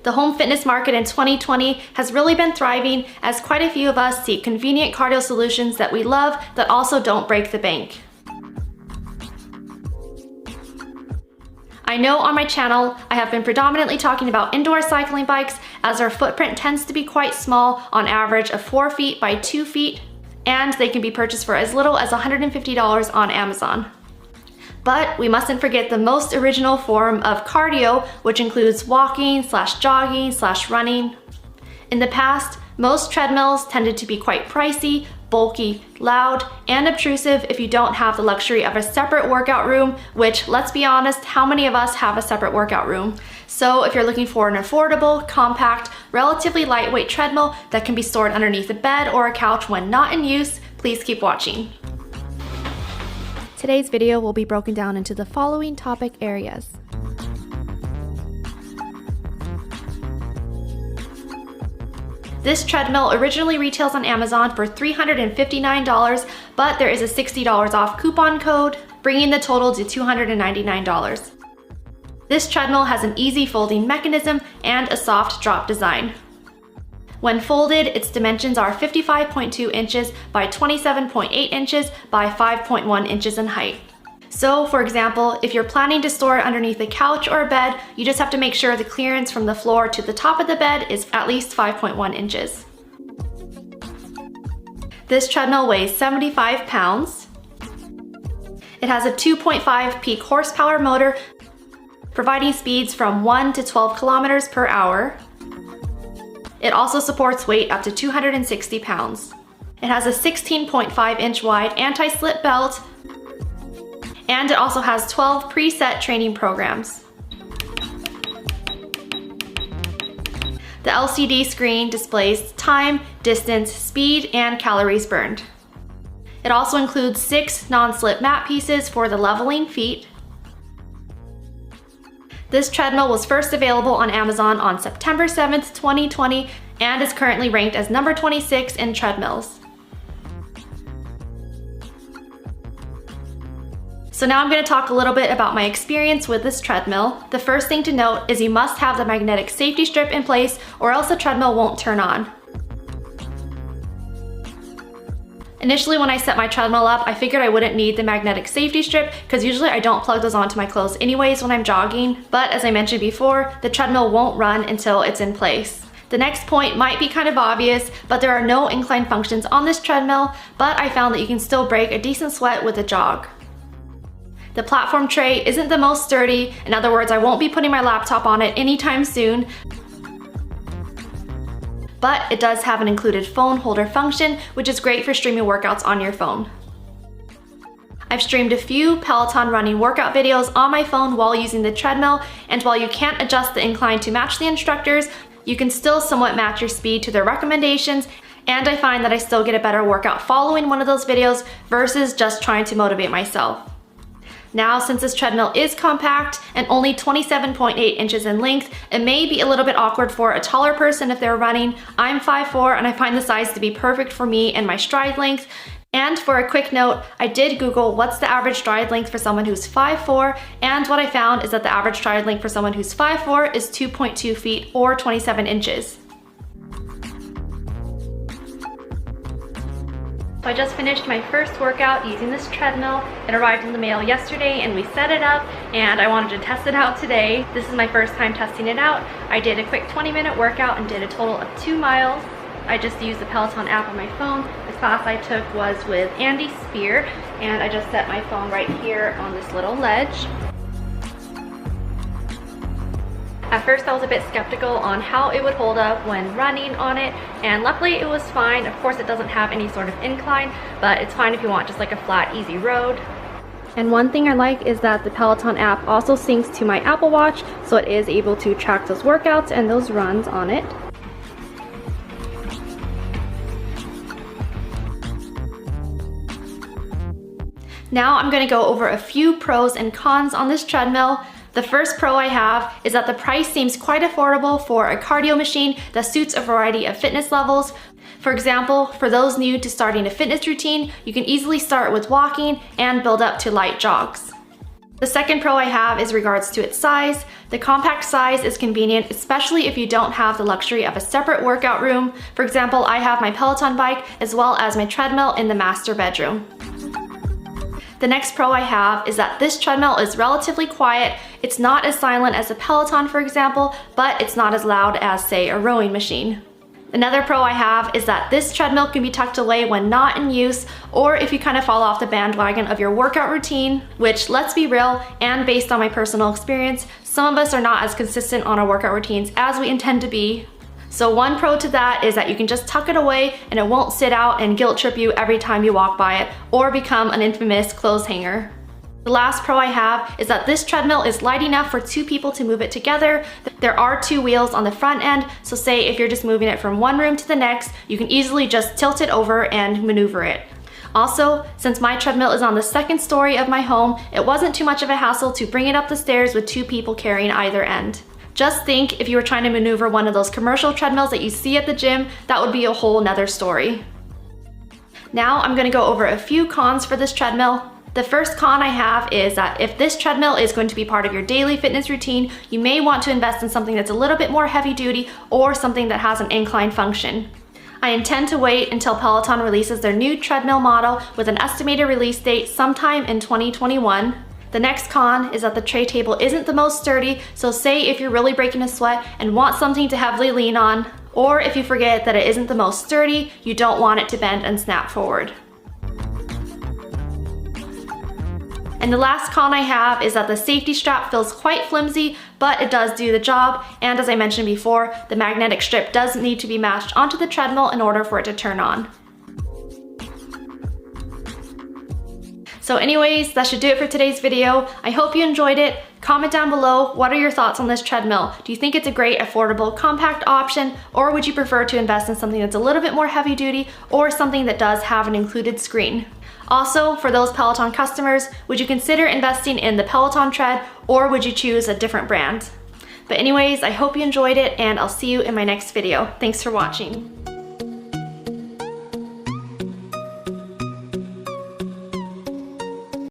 The home fitness market in 2020 has really been thriving as quite a few of us seek convenient cardio solutions that we love that also don't break the bank. I know on my channel I have been predominantly talking about indoor cycling bikes as their footprint tends to be quite small, on average of 4 feet by 2 feet, and they can be purchased for as little as $150 on Amazon. But we mustn't forget the most original form of cardio, which includes walking / jogging / running. In the past, most treadmills tended to be quite pricey, bulky, loud, and obtrusive if you don't have the luxury of a separate workout room, which, let's be honest, how many of us have a separate workout room? So if you're looking for an affordable, compact, relatively lightweight treadmill that can be stored underneath a bed or a couch when not in use, please keep watching. Today's video will be broken down into the following topic areas. This treadmill originally retails on Amazon for $359, but there is a $60 off coupon code, bringing the total to $299. This treadmill has an easy folding mechanism and a soft drop design. When folded, its dimensions are 55.2 inches by 27.8 inches by 5.1 inches in height. So, for example, if you're planning to store it underneath a couch or a bed, you just have to make sure the clearance from the floor to the top of the bed is at least 5.1 inches. This treadmill weighs 75 pounds. It has a 2.5 peak horsepower motor, providing speeds from 1 to 12 kilometers per hour. It also supports weight up to 260 pounds. It has a 16.5 inch wide anti-slip belt, and it also has 12 preset training programs. The LCD screen displays time, distance, speed, and calories burned. It also includes 6 non-slip mat pieces for the leveling feet. This treadmill was first available on Amazon on September 7th, 2020, and is currently ranked as number 26 in treadmills. So now I'm going to talk a little bit about my experience with this treadmill. The first thing to note is you must have the magnetic safety strip in place or else the treadmill won't turn on. Initially, when I set my treadmill up, I figured I wouldn't need the magnetic safety strip because usually I don't plug those onto my clothes anyways when I'm jogging. But as I mentioned before, the treadmill won't run until it's in place. The next point might be kind of obvious, but there are no incline functions on this treadmill, but I found that you can still break a decent sweat with a jog. The platform tray isn't the most sturdy. In other words, I won't be putting my laptop on it anytime soon. But it does have an included phone holder function, which is great for streaming workouts on your phone. I've streamed a few Peloton running workout videos on my phone while using the treadmill, and while you can't adjust the incline to match the instructors, you can still somewhat match your speed to their recommendations, and I find that I still get a better workout following one of those videos versus just trying to motivate myself. Now, since this treadmill is compact and only 27.8 inches in length, it may be a little bit awkward for a taller person if they're running. I'm 5'4" and I find the size to be perfect for me and my stride length. And for a quick note, I did Google what's the average stride length for someone who's 5'4", and what I found is that the average stride length for someone who's 5'4" is 2.2 feet or 27 inches. So I just finished my first workout using this treadmill. It arrived in the mail yesterday and we set it up, and I wanted to test it out today. This is my first time testing it out. I did a quick 20-minute workout and did a total of 2 miles. I just used the Peloton app on my phone. The class I took was with Andy Spear, and I just set my phone right here on this little ledge. At first I was a bit skeptical on how it would hold up when running on it, and luckily it was fine. Of course it doesn't have any sort of incline, but it's fine if you want just like a flat, easy road. And one thing I like is that the Peloton app also syncs to my Apple Watch, so it is able to track those workouts and those runs on it. Now I'm going to go over a few pros and cons on this treadmill. The first pro I have is that the price seems quite affordable for a cardio machine that suits a variety of fitness levels. For example, for those new to starting a fitness routine, you can easily start with walking and build up to light jogs. The second pro I have is regards to its size. The compact size is convenient, especially if you don't have the luxury of a separate workout room. For example, I have my Peloton bike as well as my treadmill in the master bedroom. The next pro I have is that this treadmill is relatively quiet. It's not as silent as a Peloton, for example, but it's not as loud as, say, a rowing machine. Another pro I have is that this treadmill can be tucked away when not in use, or if you kind of fall off the bandwagon of your workout routine, which, let's be real, and based on my personal experience, some of us are not as consistent on our workout routines as we intend to be. So one pro to that is that you can just tuck it away and it won't sit out and guilt trip you every time you walk by it or become an infamous clothes hanger. The last pro I have is that this treadmill is light enough for 2 people to move it together. There are 2 wheels on the front end, so say if you're just moving it from one room to the next, you can easily just tilt it over and maneuver it. Also, since my treadmill is on the 2nd story of my home, it wasn't too much of a hassle to bring it up the stairs with 2 people carrying either end. Just think if you were trying to maneuver one of those commercial treadmills that you see at the gym, that would be a whole nother story. Now I'm gonna go over a few cons for this treadmill. The first con I have is that if this treadmill is going to be part of your daily fitness routine, you may want to invest in something that's a little bit more heavy duty or something that has an incline function. I intend to wait until Peloton releases their new treadmill model with an estimated release date sometime in 2021. The next con is that the tray table isn't the most sturdy, so say if you're really breaking a sweat and want something to heavily lean on, or if you forget that it isn't the most sturdy, you don't want it to bend and snap forward. And the last con I have is that the safety strap feels quite flimsy, but it does do the job. And as I mentioned before, the magnetic strip does need to be matched onto the treadmill in order for it to turn on. So anyways, that should do it for today's video. I hope you enjoyed it. Comment down below, what are your thoughts on this treadmill? Do you think it's a great, affordable, compact option, or would you prefer to invest in something that's a little bit more heavy duty, or something that does have an included screen? Also, for those Peloton customers, would you consider investing in the Peloton Tread, or would you choose a different brand? But anyways, I hope you enjoyed it, and I'll see you in my next video. Thanks for watching.